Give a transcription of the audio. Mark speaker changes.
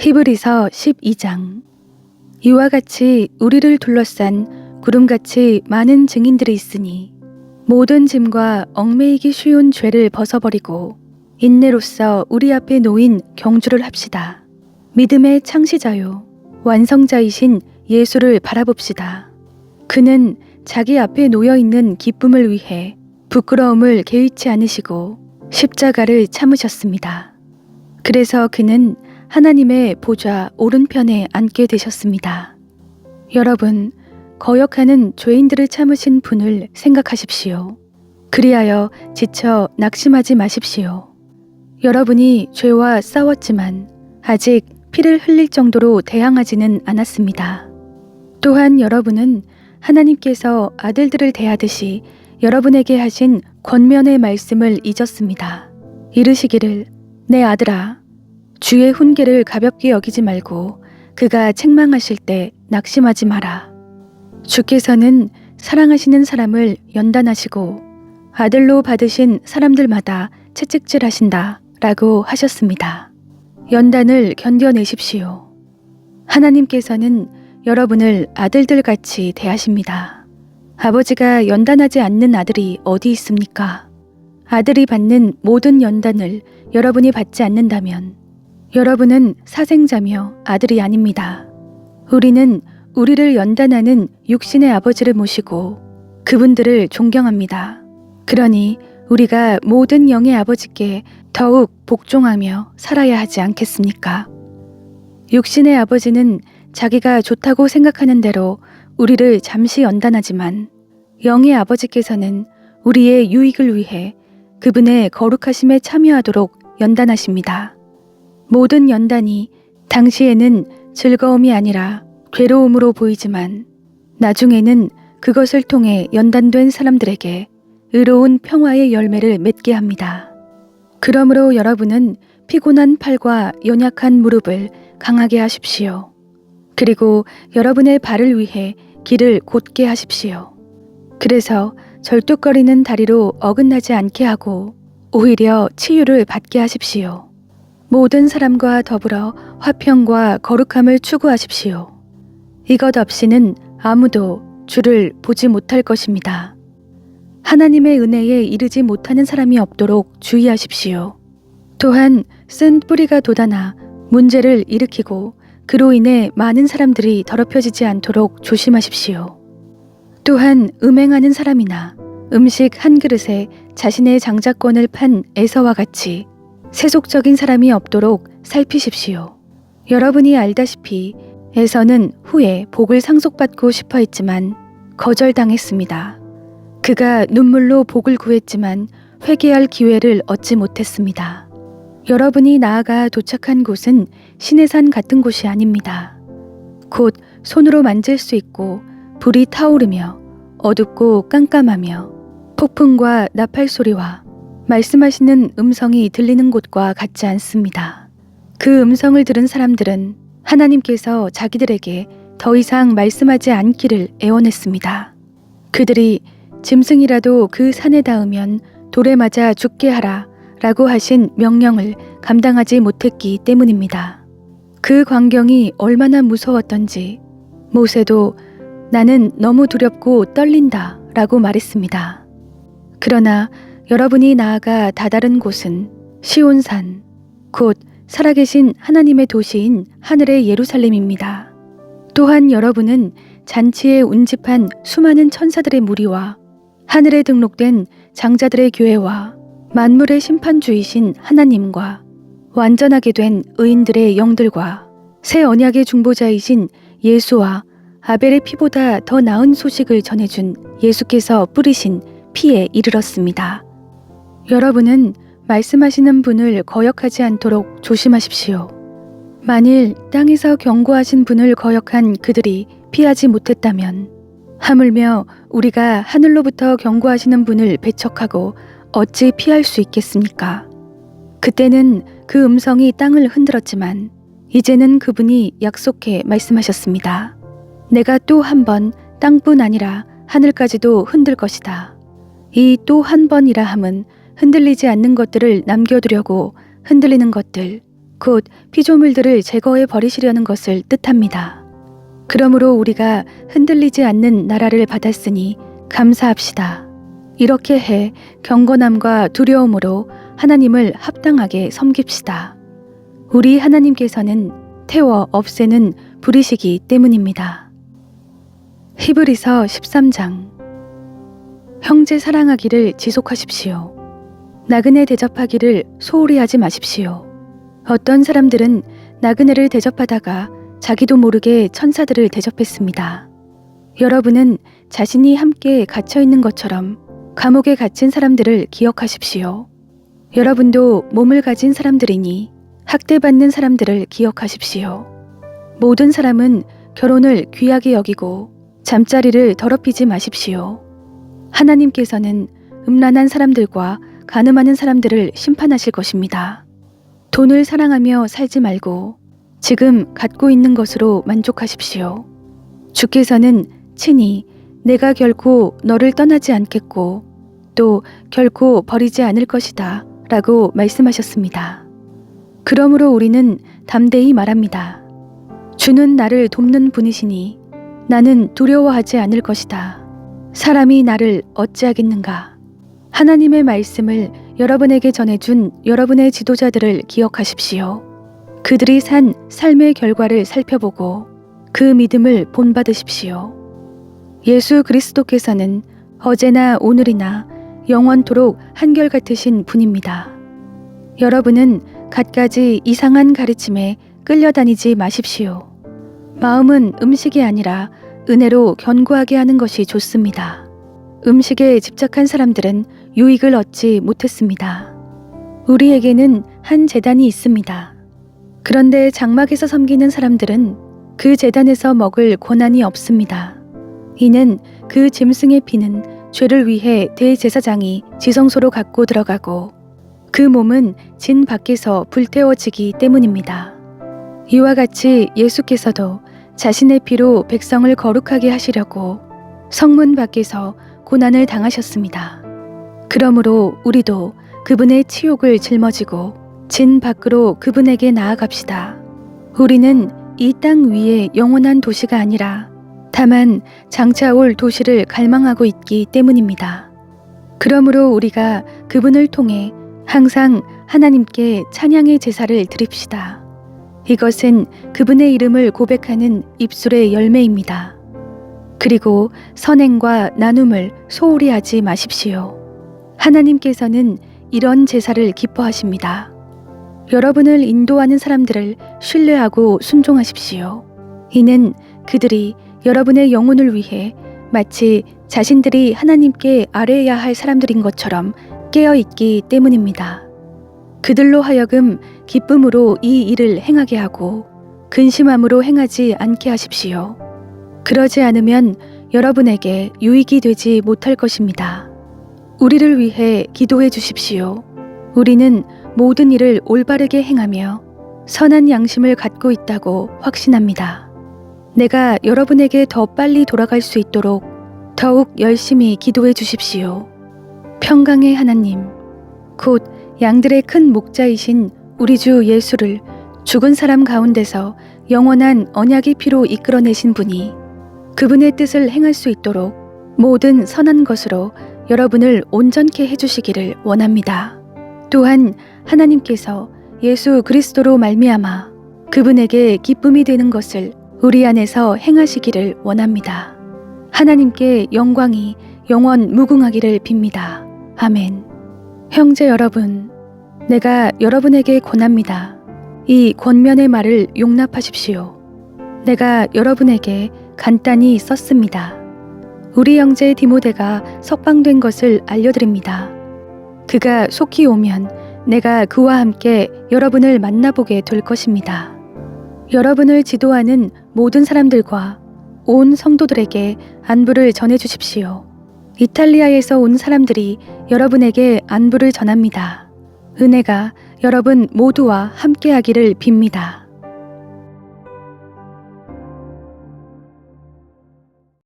Speaker 1: 히브리서 12장. 이와 같이 우리를 둘러싼 구름같이 많은 증인들이 있으니 모든 짐과 얽매이기 쉬운 죄를 벗어버리고 인내로써 우리 앞에 놓인 경주를 합시다. 믿음의 창시자요 완성자이신 예수를 바라봅시다. 그는 자기 앞에 놓여있는 기쁨을 위해 부끄러움을 개의치 않으시고 십자가를 참으셨습니다. 그래서 그는 하나님의 보좌 오른편에 앉게 되셨습니다. 여러분, 거역하는 죄인들을 참으신 분을 생각하십시오. 그리하여 지쳐 낙심하지 마십시오. 여러분이 죄와 싸웠지만 아직 피를 흘릴 정도로 대항하지는 않았습니다. 또한 여러분은 하나님께서 아들들을 대하듯이 여러분에게 하신 권면의 말씀을 잊었습니다. 이르시기를 내 아들아 주의 훈계를 가볍게 여기지 말고 그가 책망하실 때 낙심하지 마라. 주께서는 사랑하시는 사람을 연단하시고 아들로 받으신 사람들마다 채찍질하신다 라고 하셨습니다. 연단을 견뎌내십시오. 하나님께서는 여러분을 아들들같이 대하십니다. 아버지가 연단하지 않는 아들이 어디 있습니까? 아들이 받는 모든 연단을 여러분이 받지 않는다면 여러분은 사생자며 아들이 아닙니다. 우리는 우리를 연단하는 육신의 아버지를 모시고 그분들을 존경합니다. 그러니 우리가 모든 영의 아버지께 더욱 복종하며 살아야 하지 않겠습니까? 육신의 아버지는 자기가 좋다고 생각하는 대로 우리를 잠시 연단하지만 영의 아버지께서는 우리의 유익을 위해 그분의 거룩하심에 참여하도록 연단하십니다. 모든 연단이 당시에는 즐거움이 아니라 괴로움으로 보이지만 나중에는 그것을 통해 연단된 사람들에게 의로운 평화의 열매를 맺게 합니다. 그러므로 여러분은 피곤한 팔과 연약한 무릎을 강하게 하십시오. 그리고 여러분의 발을 위해 길을 곧게 하십시오. 그래서 절뚝거리는 다리로 어긋나지 않게 하고 오히려 치유를 받게 하십시오. 모든 사람과 더불어 화평과 거룩함을 추구하십시오. 이것 없이는 아무도 주를 보지 못할 것입니다. 하나님의 은혜에 이르지 못하는 사람이 없도록 주의하십시오. 또한 쓴 뿌리가 돋아나 문제를 일으키고 그로 인해 많은 사람들이 더럽혀지지 않도록 조심하십시오. 또한 음행하는 사람이나 음식 한 그릇에 자신의 장자권을 판 에서와 같이 세속적인 사람이 없도록 살피십시오. 여러분이 알다시피 에서는 후에 복을 상속받고 싶어 했지만 거절당했습니다. 그가 눈물로 복을 구했지만 회개할 기회를 얻지 못했습니다. 여러분이 나아가 도착한 곳은 시내산 같은 곳이 아닙니다. 곧 손으로 만질 수 있고 불이 타오르며 어둡고 깜깜하며 폭풍과 나팔 소리와 말씀하시는 음성이 들리는 곳과 같지 않습니다. 그 음성을 들은 사람들은 하나님께서 자기들에게 더 이상 말씀하지 않기를 애원했습니다. 그들이 짐승이라도 그 산에 닿으면 돌에 맞아 죽게 하라 라고 하신 명령을 감당하지 못했기 때문입니다. 그 광경이 얼마나 무서웠던지 모세도 나는 너무 두렵고 떨린다 라고 말했습니다. 그러나 여러분이 나아가 다다른 곳은 시온산, 곧 살아계신 하나님의 도시인 하늘의 예루살렘입니다. 또한 여러분은 잔치에 운집한 수많은 천사들의 무리와 하늘에 등록된 장자들의 교회와 만물의 심판주이신 하나님과 완전하게 된 의인들의 영들과 새 언약의 중보자이신 예수와 아벨의 피보다 더 나은 소식을 전해준 예수께서 뿌리신 피에 이르렀습니다. 여러분은 말씀하시는 분을 거역하지 않도록 조심하십시오. 만일 땅에서 경고하신 분을 거역한 그들이 피하지 못했다면 하물며 우리가 하늘로부터 경고하시는 분을 배척하고 어찌 피할 수 있겠습니까? 그때는 그 음성이 땅을 흔들었지만 이제는 그분이 약속해 말씀하셨습니다. 내가 또 한 번 땅뿐 아니라 하늘까지도 흔들 것이다. 이 또 한 번이라 함은 흔들리지 않는 것들을 남겨두려고 흔들리는 것들, 곧 피조물들을 제거해 버리시려는 것을 뜻합니다. 그러므로 우리가 흔들리지 않는 나라를 받았으니 감사합시다. 이렇게 해 경건함과 두려움으로 하나님을 합당하게 섬깁시다. 우리 하나님께서는 태워 없애는 불이시기 때문입니다. 히브리서 13장. 형제 사랑하기를 지속하십시오. 나그네 대접하기를 소홀히 하지 마십시오. 어떤 사람들은 나그네를 대접하다가 자기도 모르게 천사들을 대접했습니다. 여러분은 자신이 함께 갇혀 있는 것처럼 감옥에 갇힌 사람들을 기억하십시오. 여러분도 몸을 가진 사람들이니 학대받는 사람들을 기억하십시오. 모든 사람은 결혼을 귀하게 여기고 잠자리를 더럽히지 마십시오. 하나님께서는 음란한 사람들과 간음하는 사람들을 심판하실 것입니다. 돈을 사랑하며 살지 말고 지금 갖고 있는 것으로 만족하십시오. 주께서는 친히 내가 결코 너를 떠나지 않겠고 또 결코 버리지 않을 것이다 라고 말씀하셨습니다. 그러므로 우리는 담대히 말합니다. 주는 나를 돕는 분이시니 나는 두려워하지 않을 것이다. 사람이 나를 어찌하겠는가. 하나님의 말씀을 여러분에게 전해준 여러분의 지도자들을 기억하십시오. 그들이 산 삶의 결과를 살펴보고 그 믿음을 본받으십시오. 예수 그리스도께서는 어제나 오늘이나 영원토록 한결같으신 분입니다. 여러분은 갖가지 이상한 가르침에 끌려다니지 마십시오. 마음은 음식이 아니라 은혜로 견고하게 하는 것이 좋습니다. 음식에 집착한 사람들은 유익을 얻지 못했습니다. 우리에게는 한 제단이 있습니다. 그런데 장막에서 섬기는 사람들은 그 제단에서 먹을 권한이 없습니다. 이는 그 짐승의 피는 죄를 위해 대제사장이 지성소로 갖고 들어가고 그 몸은 진 밖에서 불태워지기 때문입니다. 이와 같이 예수께서도 자신의 피로 백성을 거룩하게 하시려고 성문 밖에서 고난을 당하셨습니다. 그러므로 우리도 그분의 치욕을 짊어지고 진 밖으로 그분에게 나아갑시다. 우리는 이 땅 위에 영원한 도시가 아니라 다만 장차 올 도시를 갈망하고 있기 때문입니다. 그러므로 우리가 그분을 통해 항상 하나님께 찬양의 제사를 드립시다. 이것은 그분의 이름을 고백하는 입술의 열매입니다. 그리고 선행과 나눔을 소홀히 하지 마십시오. 하나님께서는 이런 제사를 기뻐하십니다. 여러분을 인도하는 사람들을 신뢰하고 순종하십시오. 이는 그들이 여러분의 영혼을 위해 마치 자신들이 하나님께 아뢰어야 할 사람들인 것처럼 깨어있기 때문입니다. 그들로 하여금 기쁨으로 이 일을 행하게 하고 근심함으로 행하지 않게 하십시오. 그러지 않으면 여러분에게 유익이 되지 못할 것입니다. 우리를 위해 기도해 주십시오. 우리는 모든 일을 올바르게 행하며 선한 양심을 갖고 있다고 확신합니다. 내가 여러분에게 더 빨리 돌아갈 수 있도록 더욱 열심히 기도해 주십시오. 평강의 하나님, 곧 양들의 큰 목자이신 우리 주 예수를 죽은 사람 가운데서 영원한 언약의 피로 이끌어내신 분이 그분의 뜻을 행할 수 있도록 모든 선한 것으로 여러분을 온전케 해주시기를 원합니다. 또한 하나님께서 예수 그리스도로 말미암아 그분에게 기쁨이 되는 것을 우리 안에서 행하시기를 원합니다. 하나님께 영광이 영원 무궁하기를 빕니다. 아멘. 형제 여러분, 내가 여러분에게 권합니다. 이 권면의 말을 용납하십시오. 내가 여러분에게 간단히 썼습니다. 우리 형제 디모데가 석방된 것을 알려드립니다. 그가 속히 오면 내가 그와 함께 여러분을 만나보게 될 것입니다. 여러분을 지도하는 모든 사람들과 온 성도들에게 안부를 전해주십시오. 이탈리아에서 온 사람들이 여러분에게 안부를 전합니다. 은혜가 여러분 모두와 함께하기를 빕니다.